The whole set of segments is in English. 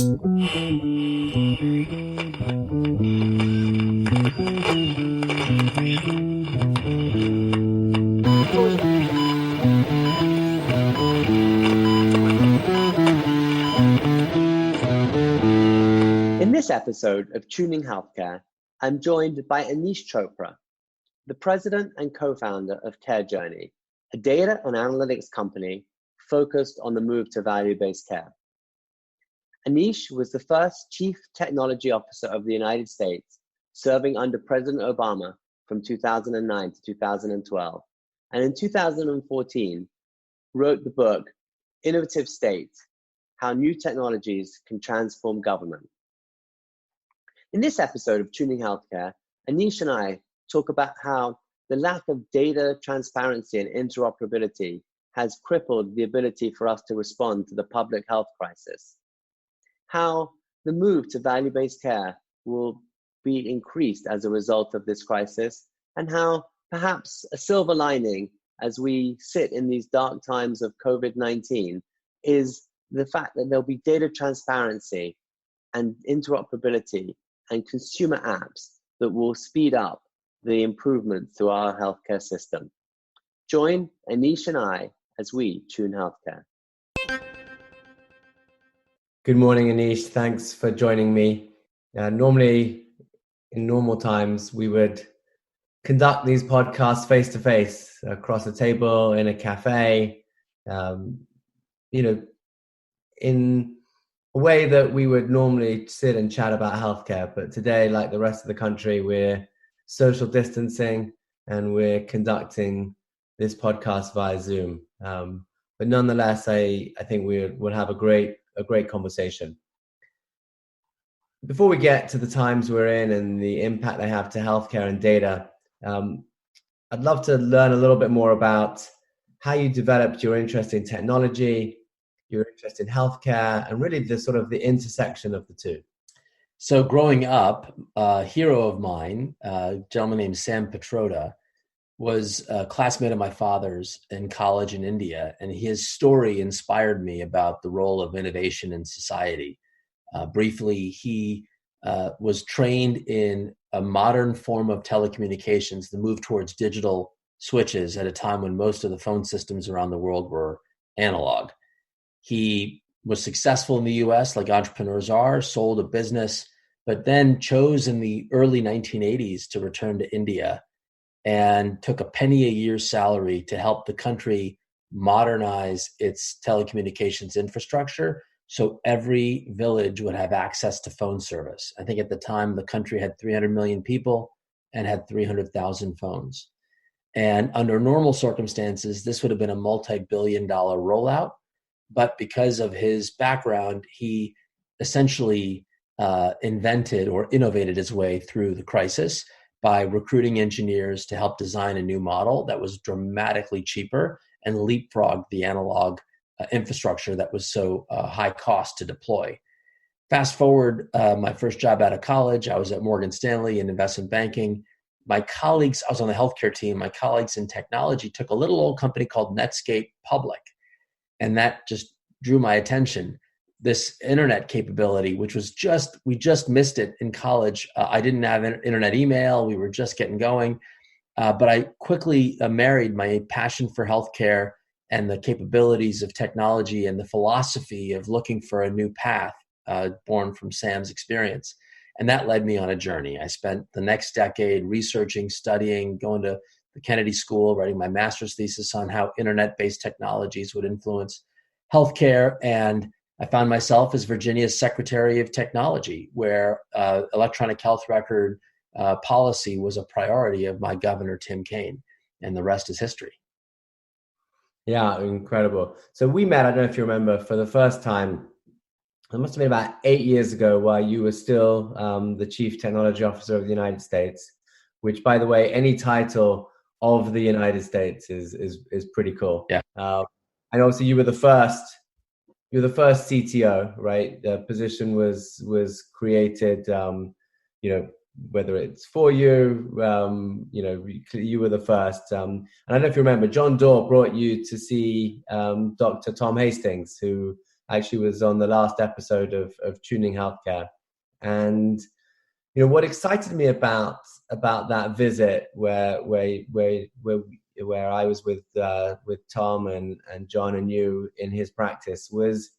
In this episode of Tuning Healthcare, I'm joined by Aneesh Chopra, the president and co-founder of CareJourney, a data and analytics company focused on the move to value-based care. Aneesh was the first chief technology officer of the United States, serving under President Obama from 2009 to 2012, and in 2014 wrote the book, Innovative State: How New Technologies Can Transform Government. In this episode of Tuning Healthcare, Aneesh and I talk about how the lack of data transparency and interoperability has crippled the ability for us to respond to the public health crisis, how the move to value-based care will be increased as a result of this crisis, and how perhaps a silver lining as we sit in these dark times of COVID-19 is the fact that there'll be data transparency and interoperability and consumer apps that will speed up the improvements to our healthcare system. Join Aneesh and I as we tune healthcare. Good morning, Aneesh. Thanks for joining me. Normally, in normal times, we would conduct these podcasts face-to-face, across a table, in a cafe, in a way that we would normally sit and chat about healthcare. But today, like the rest of the country, we're social distancing and we're conducting this podcast via Zoom. But nonetheless, I think we will have a great conversation. Before we get to the times we're in and the impact they have to healthcare and data, I'd love to learn a little bit more about how you developed your interest in technology, your interest in healthcare, and really the intersection of the two. So growing up, a hero of mine, a gentleman named Sam Petroda, was a classmate of my father's in college in India, and his story inspired me about the role of innovation in society. Briefly, he was trained in a modern form of telecommunications, the move towards digital switches at a time when most of the phone systems around the world were analog. He was successful in the US, like entrepreneurs are, sold a business, but then chose in the early 1980s to return to India and took a penny a year salary to help the country modernize its telecommunications infrastructure so every village would have access to phone service. I think at the time, the country had 300 million people and had 300,000 phones. And under normal circumstances, this would have been a multi-billion-dollar rollout. But because of his background, he essentially invented or innovated his way through the crisis by recruiting engineers to help design a new model that was dramatically cheaper and leapfrogged the analog infrastructure that was so high cost to deploy. Fast forward, my first job out of college, I was at Morgan Stanley in investment banking. My colleagues, I was on the healthcare team, my colleagues in technology took a little old company called Netscape public. And that just drew my attention. This internet capability, which was we just missed it in college. I didn't have internet email. We were just getting going. But I quickly married my passion for healthcare and the capabilities of technology and the philosophy of looking for a new path born from Sam's experience. And that led me on a journey. I spent the next decade researching, studying, going to the Kennedy School, writing my master's thesis on how internet-based technologies would influence healthcare. And I found myself as Virginia's Secretary of Technology, where electronic health record policy was a priority of my governor, Tim Kaine, and the rest is history. Yeah, incredible. So we met, I don't know if you remember, for the first time, it must have been about 8 years ago, while you were still the Chief Technology Officer of the United States, which, by the way, any title of the United States is pretty cool. Yeah. And obviously you were the first CTO, right? The position was created, whether it's for you, you were the first. And I don't know if you remember, John Doerr brought you to see Dr. Tom Hastings, who actually was on the last episode of Tuning Healthcare. And what excited me about that visit, where I was with Tom and John and you in his practice, was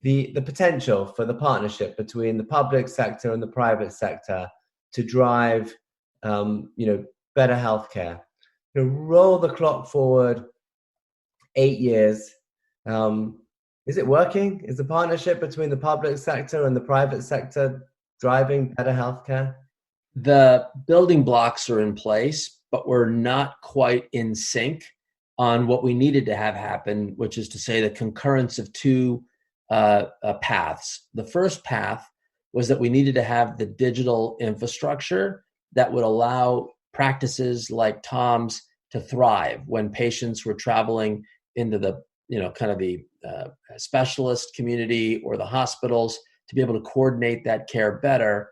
the potential for the partnership between the public sector and the private sector to drive better healthcare. Roll the clock forward 8 years. Is it working? Is the partnership between the public sector and the private sector driving better healthcare? The building blocks are in place, but we're not quite in sync on what we needed to have happen, which is to say the concurrence of two paths. The first path was that we needed to have the digital infrastructure that would allow practices like Tom's to thrive when patients were traveling into the specialist community or the hospitals, to be able to coordinate that care better.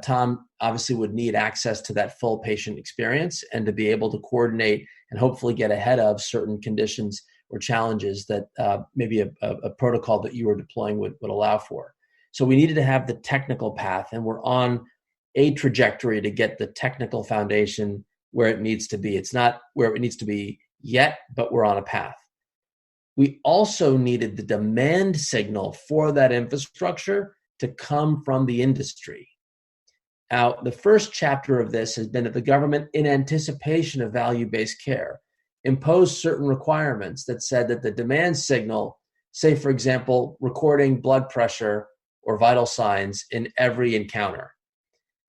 Tom obviously would need access to that full patient experience and to be able to coordinate and hopefully get ahead of certain conditions or challenges that maybe a protocol that you were deploying would allow for. So we needed to have the technical path, and we're on a trajectory to get the technical foundation where it needs to be. It's not where it needs to be yet, but we're on a path. We also needed the demand signal for that infrastructure to come from the industry. Now, the first chapter of this has been that the government, in anticipation of value-based care, imposed certain requirements that said that the demand signal, say, for example, recording blood pressure or vital signs in every encounter.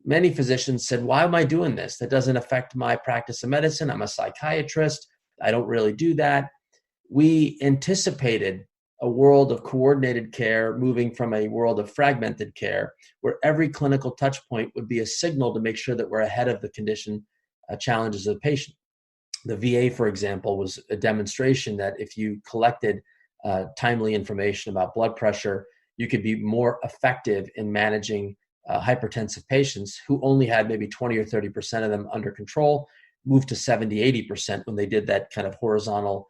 Many physicians said, why am I doing this? That doesn't affect my practice of medicine. I'm a psychiatrist. I don't really do that. We anticipated a world of coordinated care moving from a world of fragmented care, where every clinical touch point would be a signal to make sure that we're ahead of the condition challenges of the patient. The VA, for example, was a demonstration that if you collected timely information about blood pressure, you could be more effective in managing hypertensive patients who only had maybe 20 or 30% of them under control, moved to 70, 80% when they did that kind of horizontal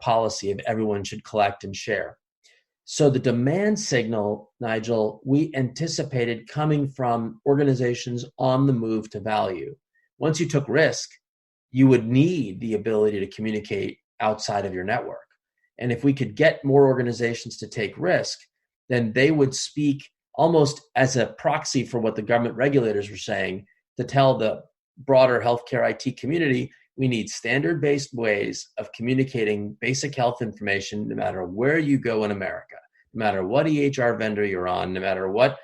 policy of everyone should collect and share. So the demand signal, Nigel, we anticipated coming from organizations on the move to value. Once you took risk, you would need the ability to communicate outside of your network. And if we could get more organizations to take risk, then they would speak almost as a proxy for what the government regulators were saying, to tell the broader healthcare IT community, we need standard-based ways of communicating basic health information no matter where you go in America, no matter what EHR vendor you're on, no matter what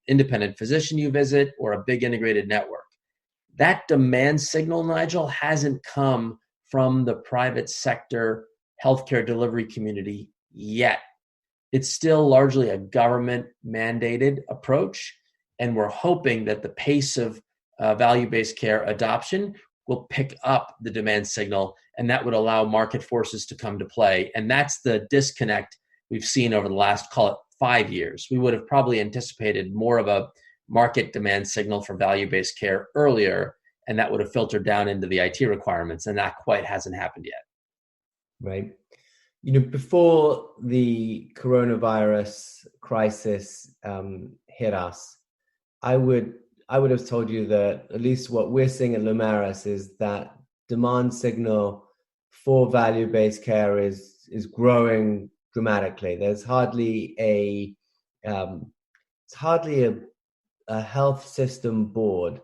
independent physician you visit or a big integrated network. That demand signal, Nigel, hasn't come from the private sector healthcare delivery community yet. It's still largely a government-mandated approach, and we're hoping that the pace of value-based care adoption will pick up the demand signal, and that would allow market forces to come to play. And that's the disconnect we've seen over the last, call it 5 years. We would have probably anticipated more of a market demand signal for value-based care earlier, and that would have filtered down into the IT requirements, and that quite hasn't happened yet. Right. Before the coronavirus crisis hit us, I would have told you that at least what we're seeing at Lumeris is that demand signal for value-based care is growing dramatically. There's hardly a health system board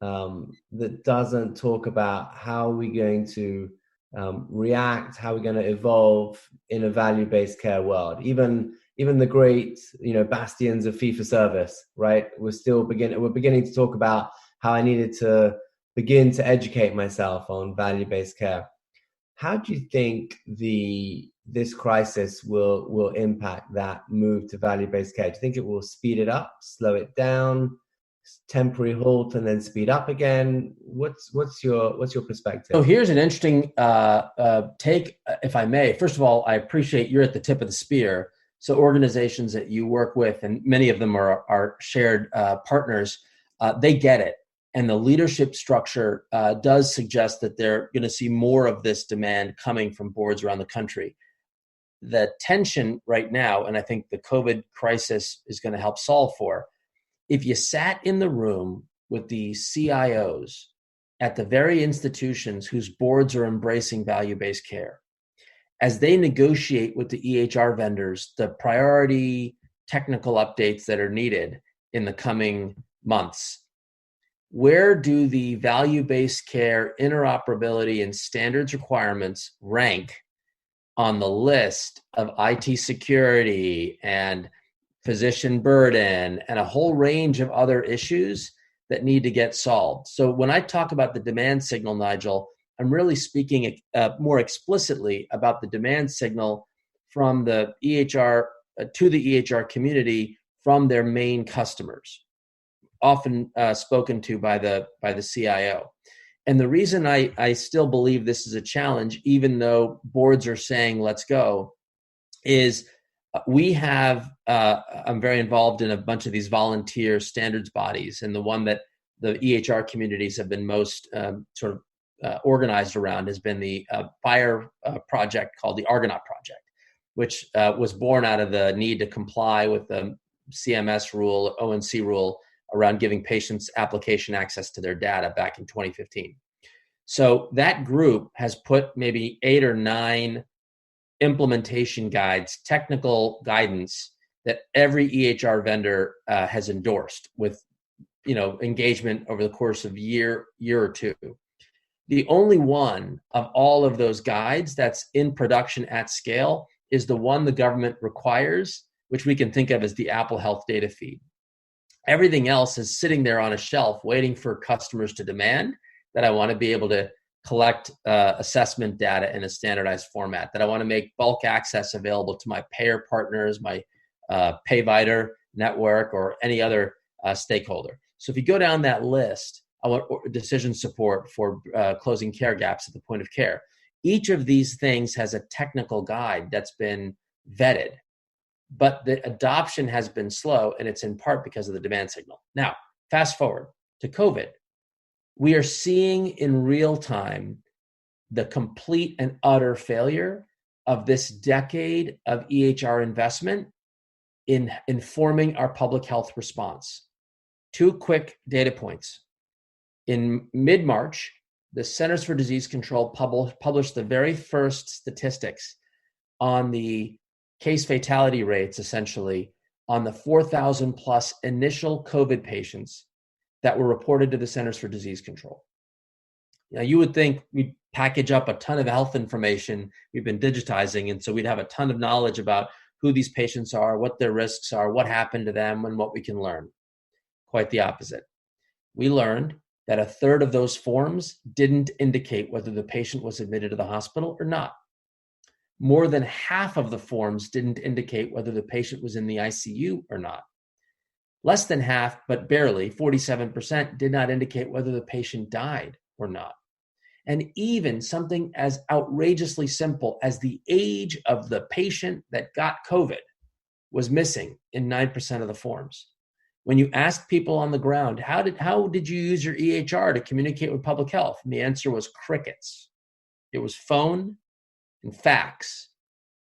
that doesn't talk about how we're going to react, how we're going to evolve in a value-based care world. Even the great, bastions of fee-for-service, right? We're beginning to talk about how I needed to begin to educate myself on value-based care. How do you think this crisis will impact that move to value-based care? Do you think it will speed it up, slow it down, temporary halt, and then speed up again? What's your perspective? So here's an interesting take, if I may. First of all, I appreciate you're at the tip of the spear. So organizations that you work with, and many of them are shared partners, they get it. And the leadership structure does suggest that they're going to see more of this demand coming from boards around the country. the tension right now, and I think the COVID crisis is going to help solve for, if you sat in the room with the CIOs at the very institutions whose boards are embracing value-based care, as they negotiate with the EHR vendors the priority technical updates that are needed in the coming months, where do the value-based care interoperability and standards requirements rank on the list of IT security and physician burden and a whole range of other issues that need to get solved? So when I talk about the demand signal, Nigel, I'm really speaking more explicitly about the demand signal from the EHR to the EHR community from their main customers, often spoken to by the CIO. And the reason I still believe this is a challenge, even though boards are saying let's go, is we have, I'm very involved in a bunch of these volunteer standards bodies, and the one that the EHR communities have been most organized around has been the fire project called the Argonaut Project, which was born out of the need to comply with the CMS rule, ONC rule, around giving patients application access to their data back in 2015. So that group has put maybe 8 or 9 implementation guides, technical guidance that every EHR vendor has endorsed with, engagement over the course of year or two. The only one of all of those guides that's in production at scale is the one the government requires, which we can think of as the Apple Health data feed. Everything else is sitting there on a shelf waiting for customers to demand that I want to be able to collect assessment data in a standardized format, that I want to make bulk access available to my payer partners, my payvider network, or any other stakeholder. So if you go down that list, I want decision support for closing care gaps at the point of care. Each of these things has a technical guide that's been vetted, but the adoption has been slow, and it's in part because of the demand signal. Now, fast forward to COVID. We are seeing in real time the complete and utter failure of this decade of EHR investment in informing our public health response. 2 quick data points. In mid-March, the Centers for Disease Control published the very first statistics on the case fatality rates, essentially, on the 4,000 plus initial COVID patients that were reported to the Centers for Disease Control. Now, you would think we'd package up a ton of health information. We've been digitizing, and so we'd have a ton of knowledge about who these patients are, what their risks are, what happened to them, and what we can learn. Quite the opposite. We learned that 1/3 of those forms didn't indicate whether the patient was admitted to the hospital or not. More than half of the forms didn't indicate whether the patient was in the ICU or not. Less than half, but barely, 47%, did not indicate whether the patient died or not. And even something as outrageously simple as the age of the patient that got COVID was missing in 9% of the forms. When you asked people on the ground, how did you use your EHR to communicate with public health? And the answer was crickets. It was phone and fax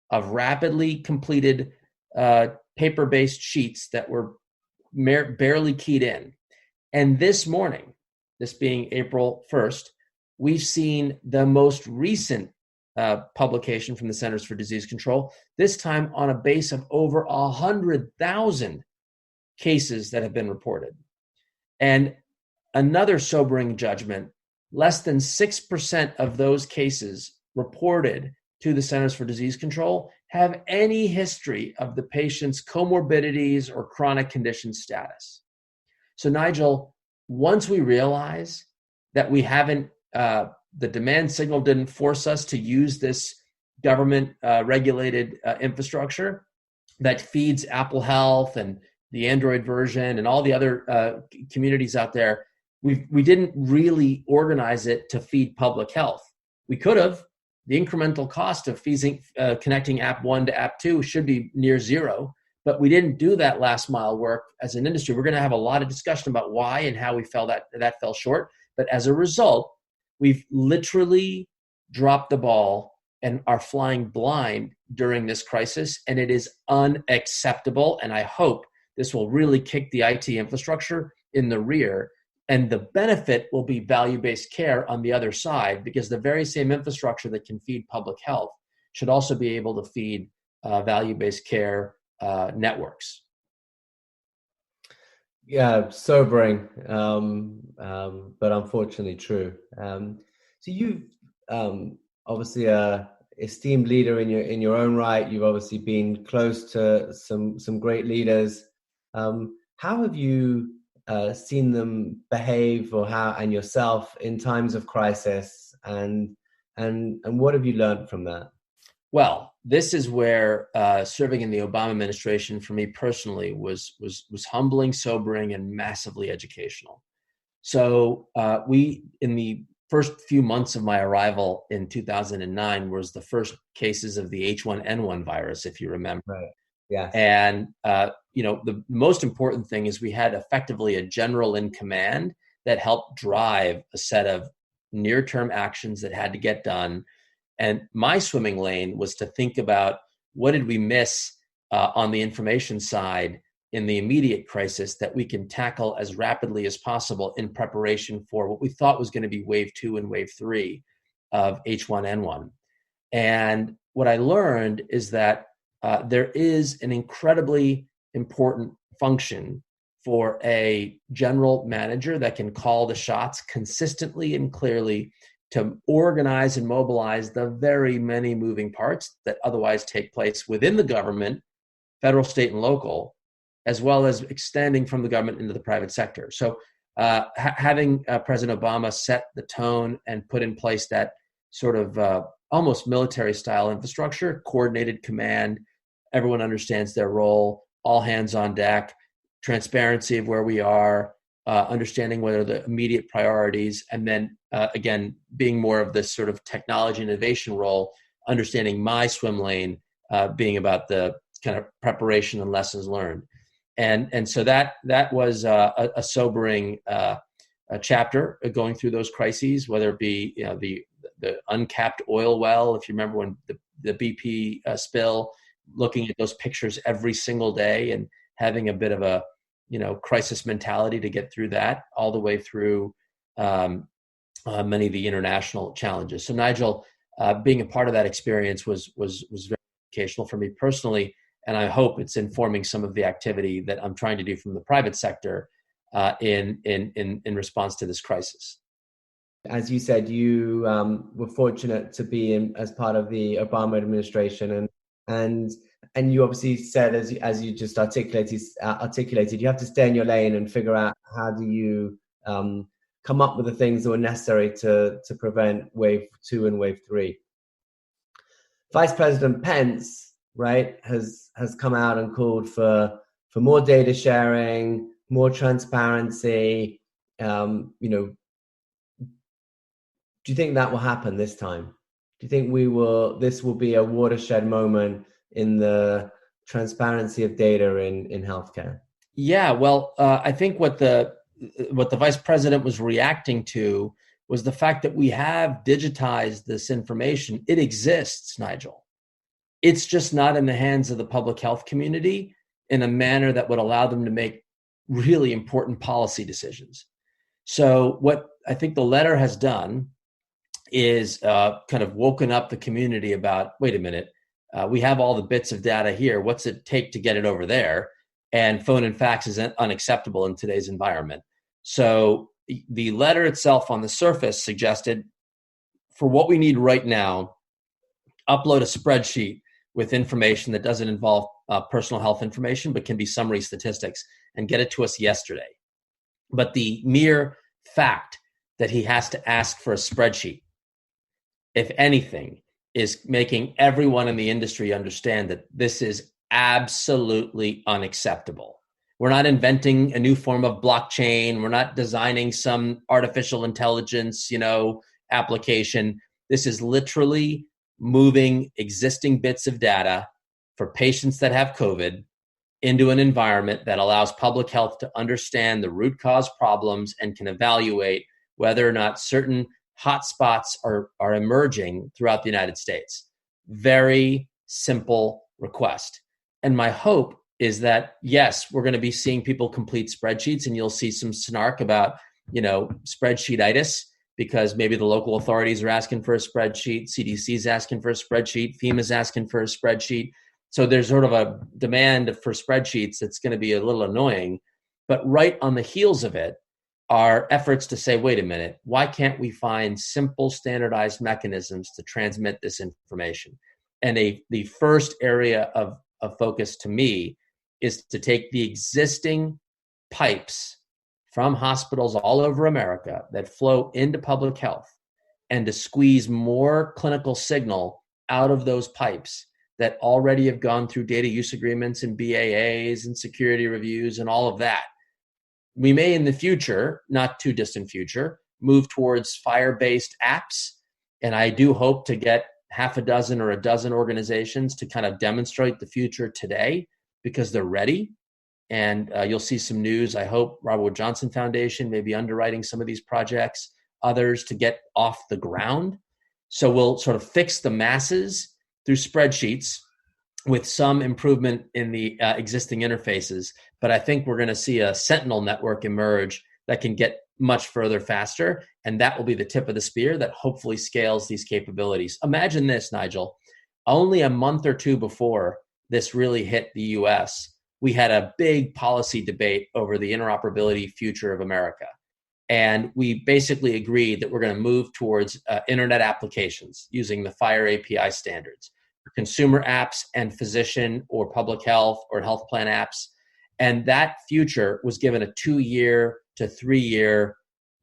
of rapidly completed paper-based sheets that were barely keyed in. And this morning, this being April 1st, we've seen the most recent publication from the Centers for Disease Control, this time on a base of over 100,000 cases that have been reported. And another sobering judgment, less than 6% of those cases reported to the Centers for Disease Control have any history of the patient's comorbidities or chronic condition status. So Nigel, once we realize that we haven't, the demand signal didn't force us to use this government regulated infrastructure that feeds Apple Health and the Android version and all the other communities out there, we didn't really organize it to feed public health. We could have. The incremental cost of connecting app 1 to app 2 should be near zero, but we didn't do that last mile work as an industry. We're going to have a lot of discussion about why and how we fell that fell short. But as a result, we've literally dropped the ball and are flying blind during this crisis, and it is unacceptable. And I hope this will really kick the IT infrastructure in the rear, and the benefit will be value-based care on the other side, because the very same infrastructure that can feed public health should also be able to feed value-based care networks. Yeah, sobering, but unfortunately true. So you've obviously a esteemed leader in your own right. You've obviously been close to some great leaders. How have you seen them behave, and yourself in times of crisis, and what have you learned from that? Well, this is where serving in the Obama administration for me personally was humbling, sobering, and massively educational. So we, in the first few months of my arrival in 2009, was the first cases of the H1N1 virus, if you remember. Right. Yeah. And the most important thing is we had effectively a general in command that helped drive a set of near-term actions that had to get done. And my swimming lane was to think about what did we miss on the information side in the immediate crisis that we can tackle as rapidly as possible in preparation for what we thought was going to be wave 2 and wave 3 of H1N1. And what I learned is that there is an incredibly important function for a general manager that can call the shots consistently and clearly to organize and mobilize the very many moving parts that otherwise take place within the government, federal, state, and local, as well as extending from the government into the private sector. So having President Obama set the tone and put in place that sort of almost military-style infrastructure, coordinated command, everyone understands their role, all hands on deck, transparency of where we are, understanding what are the immediate priorities, and then again, being more of this sort of technology innovation role, understanding my swim lane being about the kind of preparation and lessons learned. And so that was a sobering chapter going through those crises, whether it be the uncapped oil well, if you remember when the BP spill, looking at those pictures every single day and having a bit of a crisis mentality to get through that, all the way through many of the international challenges. So Nigel, being a part of that experience was very educational for me personally, and I hope it's informing some of the activity that I'm trying to do from the private sector in response to this crisis. As you said, you were fortunate to be as part of the Obama administration, and you obviously said, as you just articulated, you have to stay in your lane and figure out how do you come up with the things that were necessary to prevent wave 2 and wave 3. Vice President Pence, right, has come out and called for more data sharing, more transparency. Do you think that will happen this time? Do you think this will be a watershed moment in the transparency of data in healthcare? Yeah, well, I think what the vice president was reacting to was the fact that we have digitized this information. It exists, Nigel. It's just not in the hands of the public health community in a manner that would allow them to make really important policy decisions. So what I think the letter has done is kind of woken up the community about, wait a minute, we have all the bits of data here. What's it take to get it over there? And phone and fax is unacceptable in today's environment. So the letter itself on the surface suggested, for what we need right now, upload a spreadsheet with information that doesn't involve personal health information, but can be summary statistics, and get it to us yesterday. But the mere fact that he has to ask for a spreadsheet, if anything, is making everyone in the industry understand that this is absolutely unacceptable. We're not inventing a new form of blockchain. We're not designing some artificial intelligence, application. This is literally moving existing bits of data for patients that have COVID into an environment that allows public health to understand the root cause problems and can evaluate whether or not certain hotspots are emerging throughout the United States. very simple request. And my hope is that, yes, we're going to be seeing people complete spreadsheets, and you'll see some snark about, spreadsheetitis, because maybe the local authorities are asking for a spreadsheet, CDC's asking for a spreadsheet, FEMA's asking for a spreadsheet. So there's sort of a demand for spreadsheets that's going to be a little annoying. But right on the heels of it are efforts to say, wait a minute, why can't we find simple standardized mechanisms to transmit this information? And the first area of focus to me is to take the existing pipes from hospitals all over America that flow into public health and to squeeze more clinical signal out of those pipes that already have gone through data use agreements and BAAs and security reviews and all of that. We may in the future, not too distant future, move towards FHIR-based apps. And I do hope to get half a dozen or a dozen organizations to kind of demonstrate the future today, because they're ready. And you'll see some news. I hope Robert Wood Johnson Foundation may be underwriting some of these projects, others to get off the ground. So we'll sort of fix the masses through spreadsheets with some improvement in the existing interfaces. But I think we're going to see a sentinel network emerge that can get much further faster. And that will be the tip of the spear that hopefully scales these capabilities. Imagine this, Nigel. Only a month or two before this really hit the US, we had a big policy debate over the interoperability future of America. And we basically agreed that we're going to move towards internet applications using the FHIR API standards for consumer apps and physician or public health or health plan apps. And that future was given a 2-year to 3-year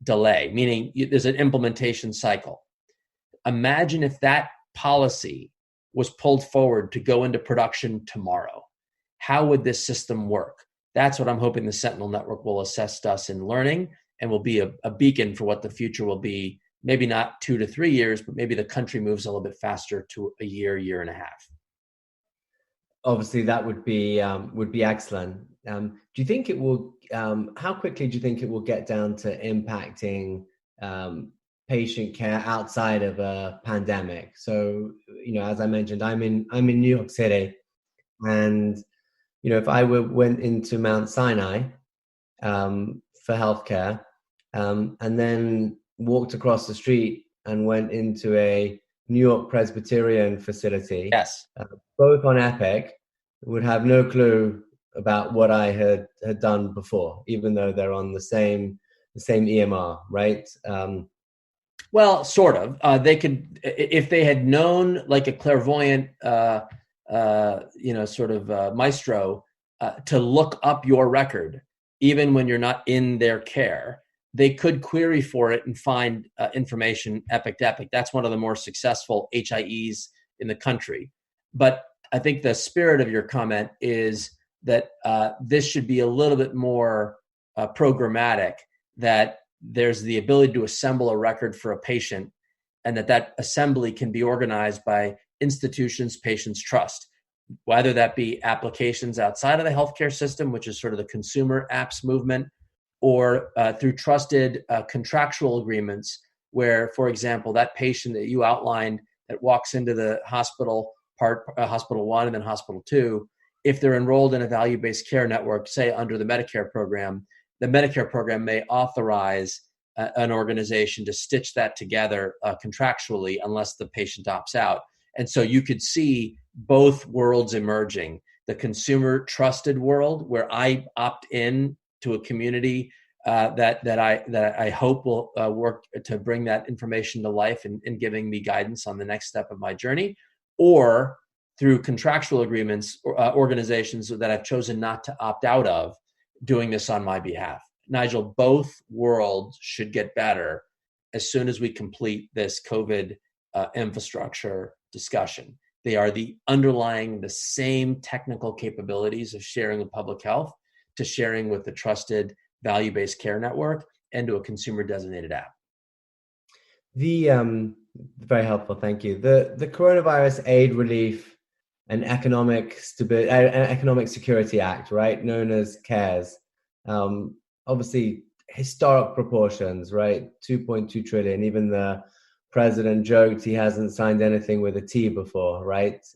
delay, meaning there's an implementation cycle. Imagine if that policy was pulled forward to go into production tomorrow. How would this system work? That's what I'm hoping the Sentinel Network will assist us in learning, and will be a beacon for what the future will be. Maybe not 2 to 3 years, but maybe the country moves a little bit faster to a year and a half. Obviously, that would be excellent. Do you think it will? How quickly do you think it will get down to impacting patient care outside of a pandemic? So, as I mentioned, I'm in New York City, and if I went into Mount Sinai for healthcare, and then walked across the street and went into a New York Presbyterian facility, yes, both on Epic, would have no clue about what I had done before, even though they're on the same EMR, right? Well, sort of. They could, if they had known, like a clairvoyant, maestro, to look up your record, even when you're not in their care, they could query for it and find information epic to epic. That's one of the more successful HIEs in the country. But I think the spirit of your comment is that this should be a little bit more programmatic, that there's the ability to assemble a record for a patient, and that assembly can be organized by institutions patients trust, whether that be applications outside of the healthcare system, which is sort of the consumer apps movement, or through trusted contractual agreements where, for example, that patient that you outlined that walks into the hospital, hospital 1 and then hospital 2, if they're enrolled in a value-based care network, say under the Medicare program, the Medicare program may authorize an organization to stitch that together contractually unless the patient opts out. And so you could see both worlds emerging: the consumer trusted world, where I opt in to a community that I hope will work to bring that information to life and giving me guidance on the next step of my journey, or through contractual agreements or organizations that I've chosen not to opt out of, doing this on my behalf. Nigel, both worlds should get better as soon as we complete this COVID infrastructure discussion. They are the same technical capabilities of sharing with public health to sharing with the trusted value-based care network and to a consumer-designated app. Very helpful, thank you. The Coronavirus Aid, Relief and Economic Security Act, right, known as CARES, obviously historic proportions, right? 2.2 trillion. Even the president joked he hasn't signed anything with a T before, right?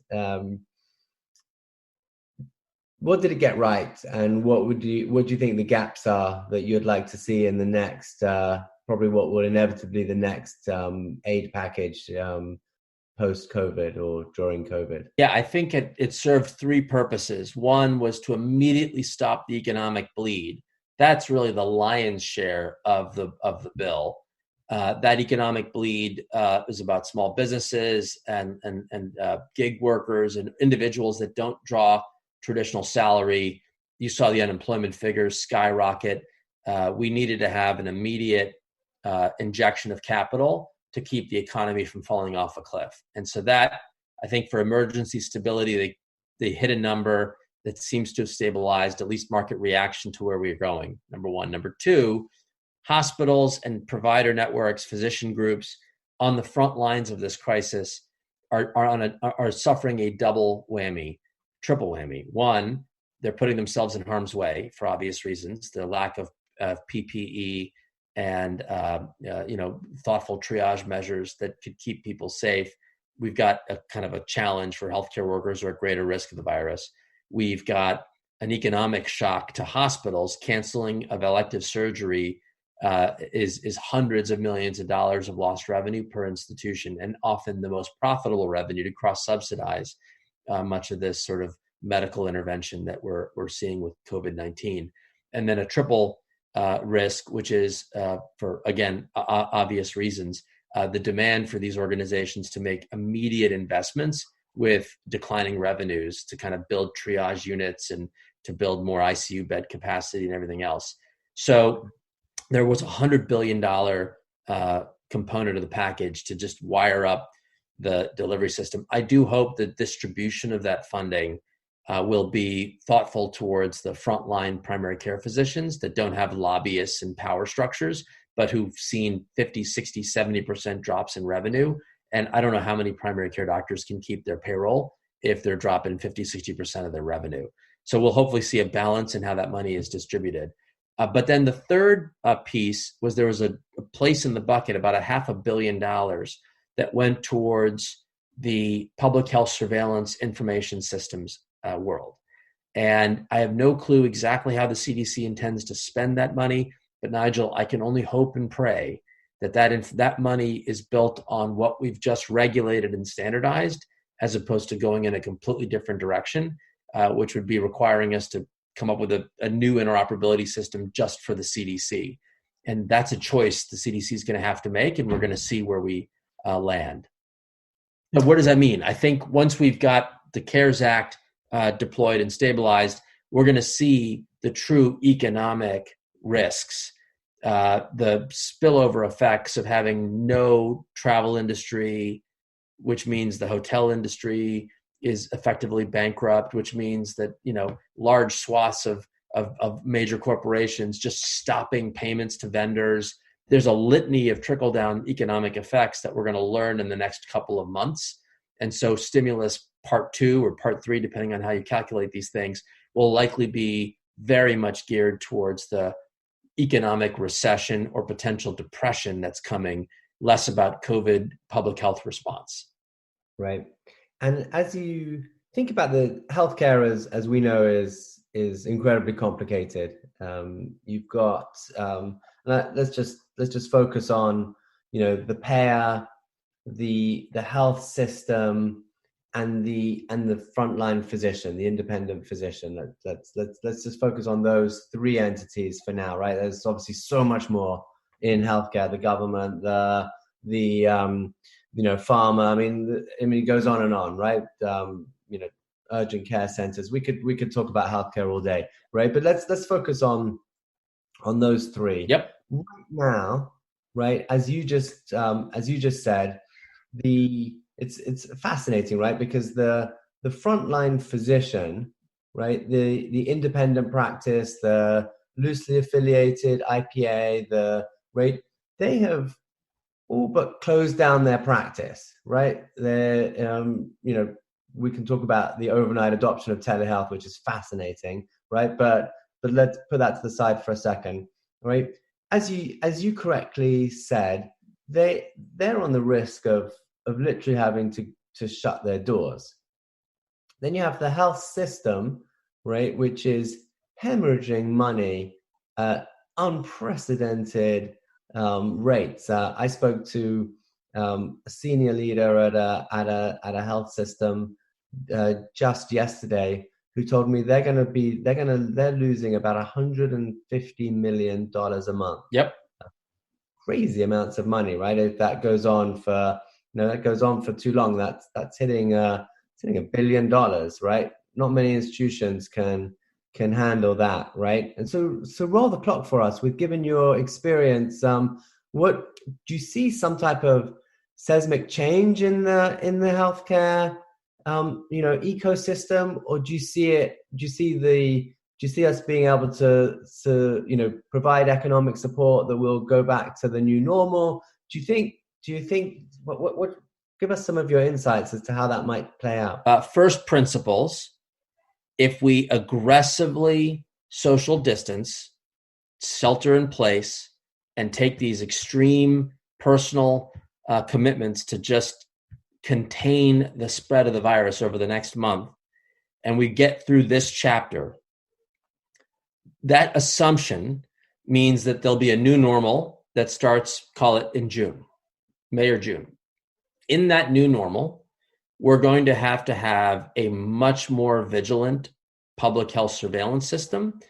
What did it get right, and what do you think the gaps are that you'd like to see in the next, probably what will inevitably the next aid package post-COVID or during COVID? Yeah, I think it served three purposes. One was to immediately stop the economic bleed. That's really the lion's share of the bill. That economic bleed is about small businesses and gig workers and individuals that don't draw traditional salary. You saw the unemployment figures skyrocket. We needed to have an immediate injection of capital to keep the economy from falling off a cliff. And so that, I think, for emergency stability, they hit a number that seems to have stabilized, at least market reaction to where we're going, number one. Number two, hospitals and provider networks, physician groups on the front lines of this crisis are suffering a double whammy, triple whammy. One, they're putting themselves in harm's way for obvious reasons, the lack of PPE and thoughtful triage measures that could keep people safe. We've got a kind of a challenge for healthcare workers who are at greater risk of the virus. We've got an economic shock to hospitals. Canceling of elective surgery is hundreds of millions of dollars of lost revenue per institution, and often the most profitable revenue to cross-subsidize much of this sort of medical intervention that we're seeing with COVID-19. And then a triple risk, which is, for, again, obvious reasons, the demand for these organizations to make immediate investments with declining revenues to kind of build triage units and to build more ICU bed capacity and everything else. So there was $100 billion component of the package to just wire up the delivery system. I do hope the distribution of that funding will be thoughtful towards the frontline primary care physicians that don't have lobbyists and power structures, but who've seen 50, 60, 70% drops in revenue. And I don't know how many primary care doctors can keep their payroll if they're dropping 50, 60% of their revenue. So we'll hopefully see a balance in how that money is distributed. But then the third piece was there was a place in the bucket, about $500 million that went towards the public health surveillance information systems world. And I have no clue exactly how the CDC intends to spend that money, but Nigel, I can only hope and pray that money is built on what we've just regulated and standardized, as opposed to going in a completely different direction, which would be requiring us to come up with a new interoperability system just for the CDC. And that's a choice the CDC is going to have to make, and we're going to see where we land. Now, what does that mean? I think once we've got the CARES Act deployed and stabilized, we're going to see the true economic risks, the spillover effects of having no travel industry, which means the hotel industry is effectively bankrupt, which means that, large swaths of major corporations just stopping payments to vendors. There's a litany of trickle-down economic effects that we're going to learn in the next couple of months. And so stimulus part 2 or part 3, depending on how you calculate these things, will likely be very much geared towards the economic recession or potential depression that's coming, less about COVID public health response. Right. And as you think about the healthcare, as we know, is incredibly complicated. You've got let's just focus on the payer, the health system, and the frontline physician, the independent physician. Let's just focus on those three entities for now, right? There's obviously so much more in healthcare: the government, the pharma. I mean, it goes on, right? Urgent care centers. We could talk about healthcare all day, right? But let's focus on those three. Yep. Right now, right? As you just said, it's fascinating, right? Because the frontline physician, right? The independent practice, the loosely affiliated IPA, they have all but closed down their practice, right? We can talk about the overnight adoption of telehealth, which is fascinating, right? But let's put that to the side for a second, right? As you correctly said, they're on the risk of literally having to shut their doors. Then you have the health system, right, which is hemorrhaging money at unprecedented rates. I spoke to a senior leader at a health system just yesterday, who told me they're losing about $150 million a month. Yep. Crazy amounts of money, right? If that goes on for too long, that's hitting $1 billion, right? Not many institutions can handle that, right? And so roll the clock for us. We've given your experience. What do you see? Some type of seismic change in the healthcare ecosystem, or do you see us being able to provide economic support that will go back to the new normal? Do you think what give us some of your insights as to how that might play out? First principles: if we aggressively social distance, shelter in place, and take these extreme personal commitments to just contain the spread of the virus over the next month, and we get through this chapter, that assumption means that there'll be a new normal that starts, call it in May or June. In that new normal, we're going to have a much more vigilant public health surveillance system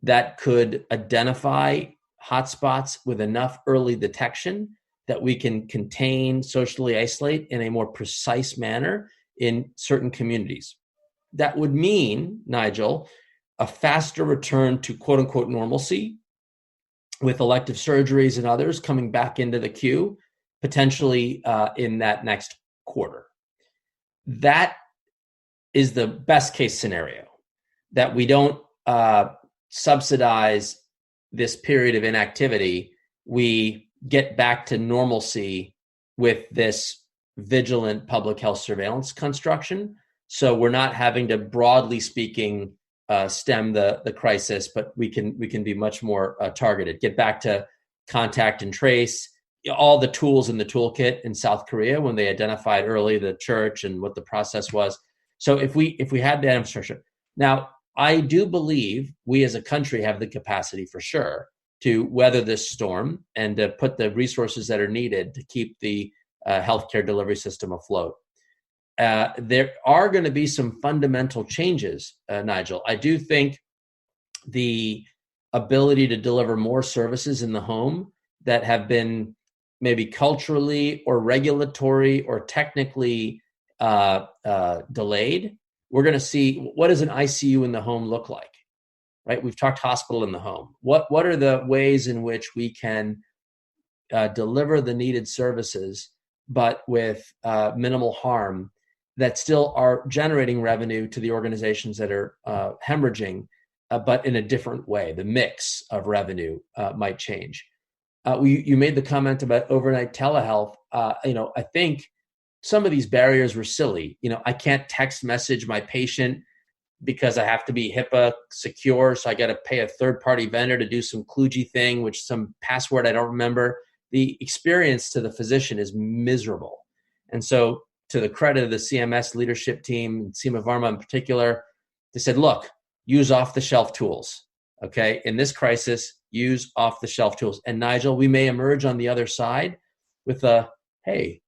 that could identify hotspots with enough early detection that we can contain, socially isolate in a more precise manner in certain communities. That would mean, Nigel, a faster return to quote unquote normalcy, with elective surgeries and others coming back into the queue, potentially in that next quarter. That is the best case scenario, that we don't subsidize this period of inactivity. We get back to normalcy with this vigilant public health surveillance construction. So we're not having to, broadly speaking, stem the crisis, but we can be much more targeted. Get back to contact and trace, all the tools in the toolkit in South Korea when they identified early the church and what the process was. So if we had that infrastructure, now I do believe we as a country have the capacity for sure to weather this storm and to put the resources that are needed to keep the healthcare delivery system afloat. There are going to be some fundamental changes, Nigel. I do think the ability to deliver more services in the home that have been maybe culturally or regulatory or technically delayed, we're going to see, what does an ICU in the home look like? Right? We've talked hospital in the home. What are the ways in which we can deliver the needed services, but with minimal harm, that still are generating revenue to the organizations that are hemorrhaging, but in a different way? The mix of revenue might change. You made the comment about overnight telehealth. I think some of these barriers were silly. I can't text message my patient because I have to be HIPAA secure, so I got to pay a third-party vendor to do some kludgy thing, which some password I don't remember. The experience to the physician is miserable. And so, to the credit of the CMS leadership team, Seema Varma in particular, they said, look, use off-the-shelf tools. Okay, in this crisis, use off-the-shelf tools. And Nigel, we may emerge on the other side with hey,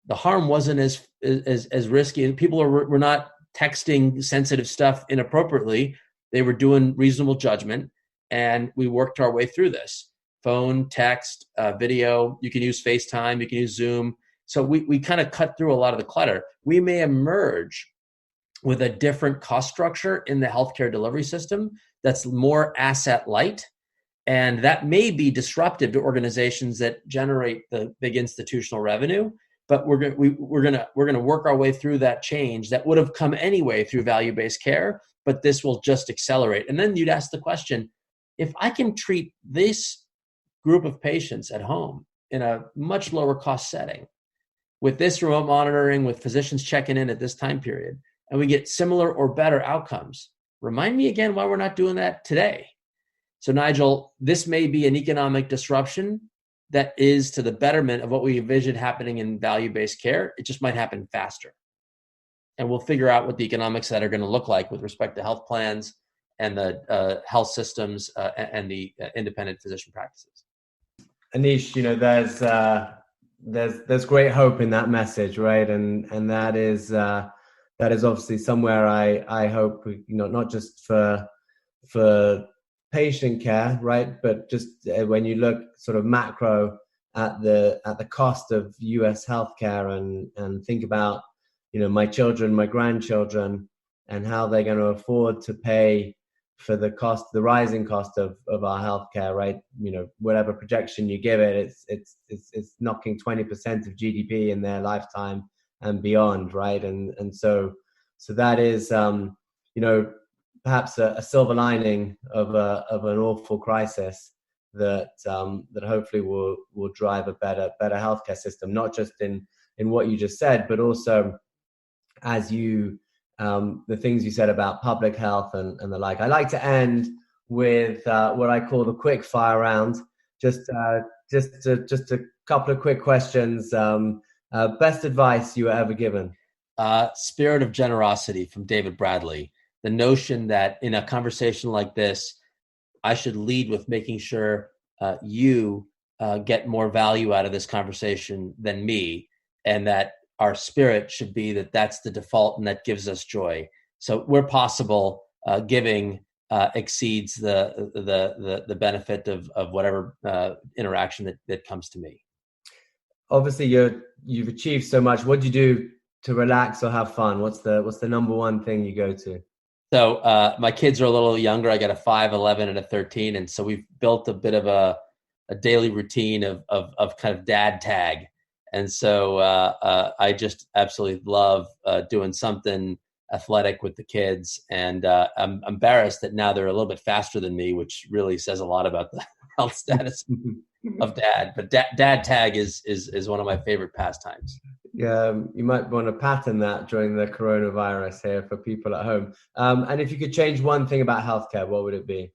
the harm wasn't as risky. People were not texting sensitive stuff inappropriately. They were doing reasonable judgment, and we worked our way through this. Phone, text, video, you can use FaceTime, you can use Zoom. So we kind of cut through a lot of the clutter. We may emerge with a different cost structure in the healthcare delivery system that's more asset light. And that may be disruptive to organizations that generate the big institutional revenue. But we're gonna work our way through that change that would have come anyway through value-based care, but this will just accelerate. And then you'd ask the question, if I can treat this group of patients at home in a much lower cost setting, with this remote monitoring, with physicians checking in at this time period, and we get similar or better outcomes, remind me again why we're not doing that today. So Nigel, this may be an economic disruption that is to the betterment of what we envision happening in value-based care, it just might happen faster. And we'll figure out what the economics that are going to look like with respect to health plans and the health systems and the independent physician practices. Aneesh, there's great hope in that message, right? And that is obviously somewhere I hope, not just for patient care, right? But just when you look sort of macro at the cost of US healthcare and think about, my children, my grandchildren, and how they're going to afford to pay for the rising cost of our healthcare, right? Whatever projection you give it, it's knocking 20% of GDP in their lifetime and beyond, right? And so that is, perhaps a silver lining of an awful crisis that hopefully will drive a better healthcare system, not just in what you just said, but also as the things you said about public health and the like. I like to end with what I call the quick fire round. Just a couple of quick questions. Best advice you were ever given? Spirit of generosity from David Bradley. The notion that in a conversation like this, I should lead with making sure you get more value out of this conversation than me, and that our spirit should be that that's the default and that gives us joy. So where possible, giving exceeds the benefit of whatever interaction that comes to me. Obviously, you've achieved so much. What do you do to relax or have fun? What's the number one thing you go to? So my kids are a little younger. I got a 5, 11, and a 13. And so we've built a bit of a daily routine of kind of dad tag. And so I just absolutely love doing something athletic with the kids. And I'm embarrassed that now they're a little bit faster than me, which really says a lot about the health status of dad. But dad tag is one of my favorite pastimes. Yeah, you might want to pattern that during the coronavirus here for people at home. And if you could change one thing about healthcare, what would it be?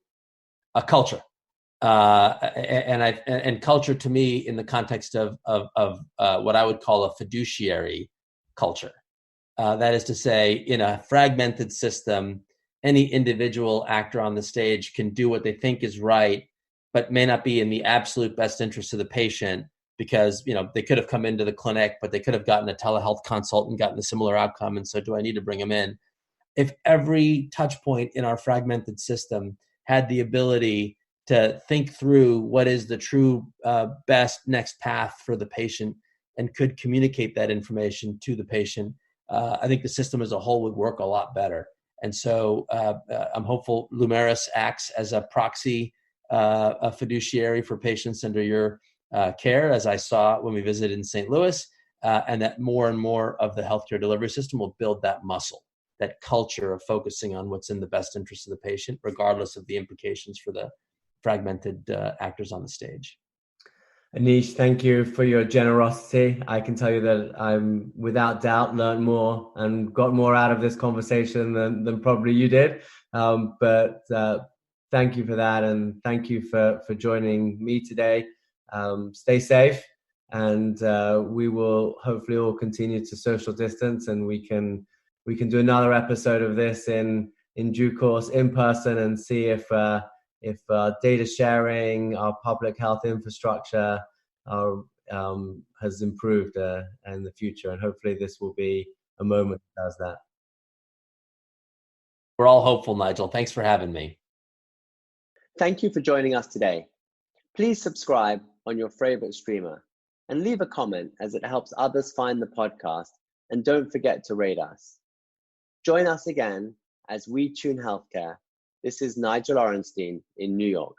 A culture. And culture to me in the context of what I would call a fiduciary culture. That is to say, in a fragmented system, any individual actor on the stage can do what they think is right, but may not be in the absolute best interest of the patient, because they could have come into the clinic, but they could have gotten a telehealth consult and gotten a similar outcome. And so do I need to bring them in? If every touch point in our fragmented system had the ability to think through what is the true best next path for the patient and could communicate that information to the patient, I think the system as a whole would work a lot better. And so I'm hopeful Lumeris acts as a proxy, a fiduciary for patients under your care, as I saw when we visited in St. Louis, and that more and more of the healthcare delivery system will build that muscle, that culture of focusing on what's in the best interest of the patient, regardless of the implications for the fragmented actors on the stage. Aneesh, thank you for your generosity. I can tell you that I'm without doubt learned more and got more out of this conversation than probably you did. But thank you for that, and thank you for joining me today. Stay safe, and we will hopefully all continue to social distance, and we can do another episode of this in due course in person and see if data sharing, our public health infrastructure has improved in the future. And hopefully this will be a moment that does that. We're all hopeful, Nigel. Thanks for having me. Thank you for joining us today. Please subscribe on your favorite streamer and leave a comment, as it helps others find the podcast. And don't forget to rate us. Join us again as we tune healthcare. This is Nigel Orenstein in New York.